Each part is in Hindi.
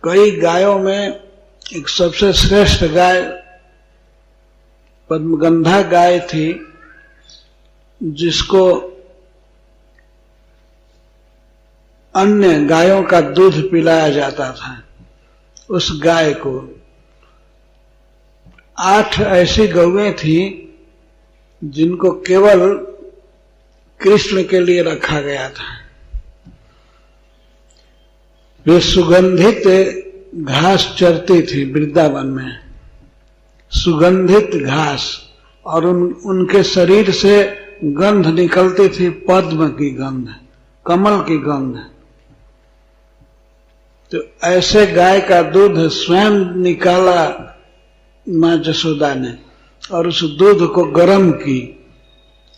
कई गायों में एक सबसे श्रेष्ठ गाय पद्मगंधा गाय थी, जिसको अन्य गायों का दूध पिलाया जाता था। उस गाय को 8 ऐसी गौएं थी जिनको केवल कृष्ण के लिए रखा गया था। वे सुगंधित घास चरती थी वृंदावन में, सुगंधित घास, और उनके शरीर से गंध निकलती थी, पद्म की गंध, कमल की गंध। तो ऐसे गाय का दूध स्वयं निकाला मां जसोदा ने और उस दूध को गर्म की,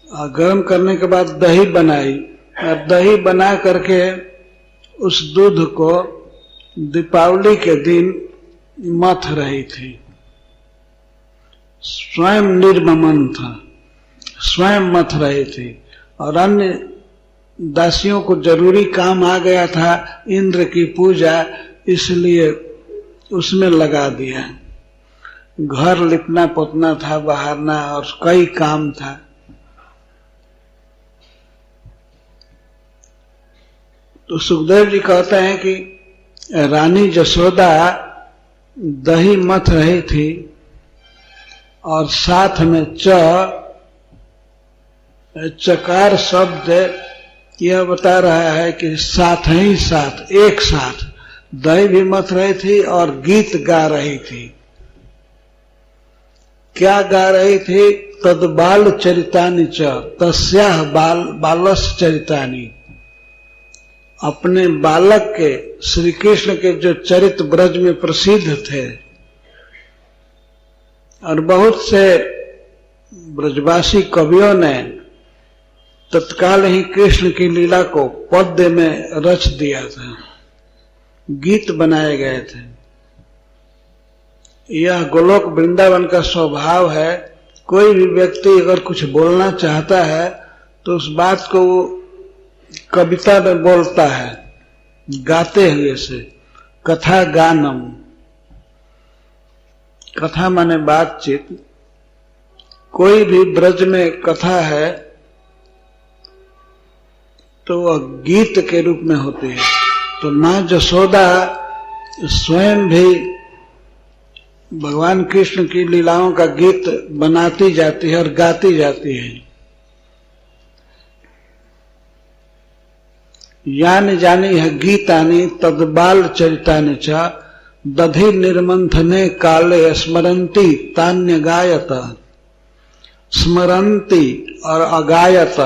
और गर्म करने के बाद दही बनाई, और दही बना करके उस दूध को दीपावली के दिन मथ रही थी। स्वयं निर्ममन था, स्वयं मथ रही थी, और अन्य दासियों को जरूरी काम आ गया था इंद्र की पूजा, इसलिए उसमें लगा दिया। घर लिपना पोतना था, बहारना और कई काम था। तो सुखदेव जी कहते हैं कि रानी जसोदा दही मथ रही थी और साथ में चकार शब्द यह बता रहा है कि साथ ही साथ, एक साथ दही भी मथ रही थी और गीत गा रही थी। क्या गा रही थी? तद बाल चरितानि च तस्याह बालस चरितानि। अपने बालक के, श्री कृष्ण के जो चरित्र ब्रज में प्रसिद्ध थे, और बहुत से ब्रजवासी कवियों ने तत्काल ही कृष्ण की लीला को पद्य में रच दिया था, गीत बनाए गए थे। यह गोलोक वृंदावन का स्वभाव है। कोई भी व्यक्ति अगर कुछ बोलना चाहता है तो उस बात को वो कविता में बोलता है, गाते हुए से। कथा गानम, कथा माने बातचीत। कोई भी ब्रज में कथा है तो वह गीत के रूप में होती है। तो मां जसोदा स्वयं भी भगवान कृष्ण की लीलाओं का गीत बनाती जाती है और गाती जाती है। यानि जानी है गीतानि तदबाल चरितानि च दधि निर्मंथने काले स्मरंती तान्य गायत। स्मरंती और अगायत,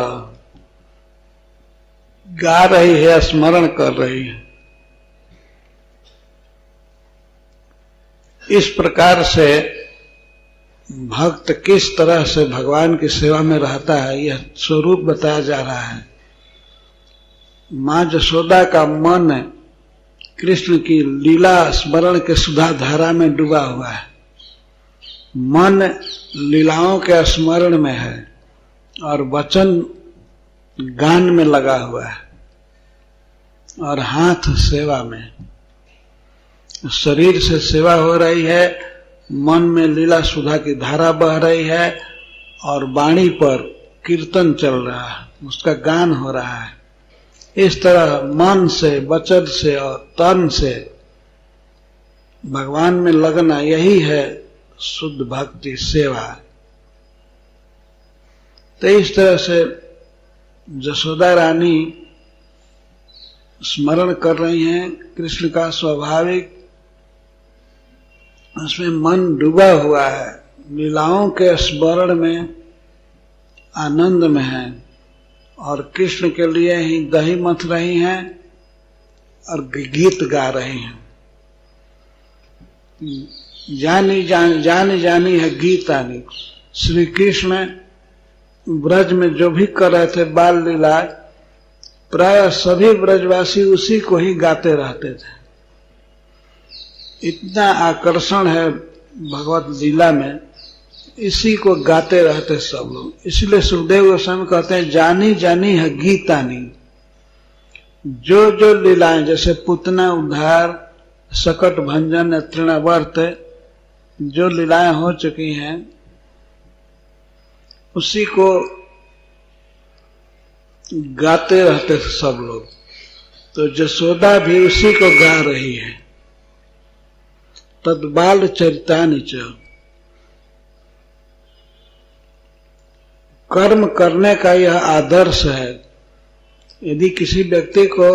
गा रही है, स्मरण कर रही है। इस प्रकार से भक्त किस तरह से भगवान की सेवा में रहता है, यह स्वरूप बताया जा रहा है। मां जसोदा का मन कृष्ण की लीला स्मरण के सुधा धारा में डूबा हुआ है। मन लीलाओं के स्मरण में है और वचन गान में लगा हुआ है, और हाथ सेवा में। शरीर से सेवा हो रही है, मन में लीला सुधा की धारा बह रही है, और वाणी पर कीर्तन चल रहा है, उसका गान हो रहा है। इस तरह मन से, वचन से और तन से भगवान में लगना, यही है शुद्ध भक्ति सेवा। तो इस तरह से जसोदा रानी स्मरण कर रही हैं कृष्ण का। स्वाभाविक उसमें मन डूबा हुआ है, लीलाओं के स्मरण में, आनंद में है, और कृष्ण के लिए ही दही मथ रही हैं और गीत गा रही हैं। जानी है गीतानि। श्री कृष्ण ब्रज में जो भी कर रहे थे बाल लीला, प्राय सभी ब्रजवासी उसी को ही गाते रहते थे। इतना आकर्षण है भगवत लीला में, इसी को गाते रहते सब लोग। इसलिए सुखदेव गोस्वामी कहते हैं जानी जानी है गीतानि। जो जो लीलाएं, जैसे पुतना उद्धार, सकट भंजन तृणवर्त जो लीलाएं हो चुकी हैं उसी को गाते रहते थे सब लोग। तो जसोदा भी उसी को गा रही है। तद बाल चरितानि च, कर्म करने का यह आदर्श है। यदि किसी व्यक्ति को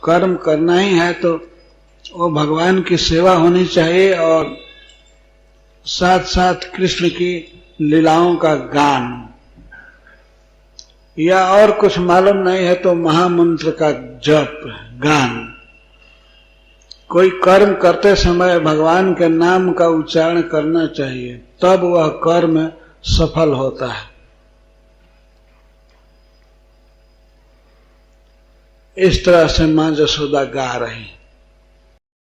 कर्म करना ही है तो वो भगवान की सेवा होनी चाहिए और साथ साथ कृष्ण की लीलाओं का गान, या और कुछ मालूम नहीं है तो महामंत्र का जप गान। कोई कर्म करते समय भगवान के नाम का उच्चारण करना चाहिए, तब वह कर्म सफल होता है। इस तरह से मां जसोदा गा रही।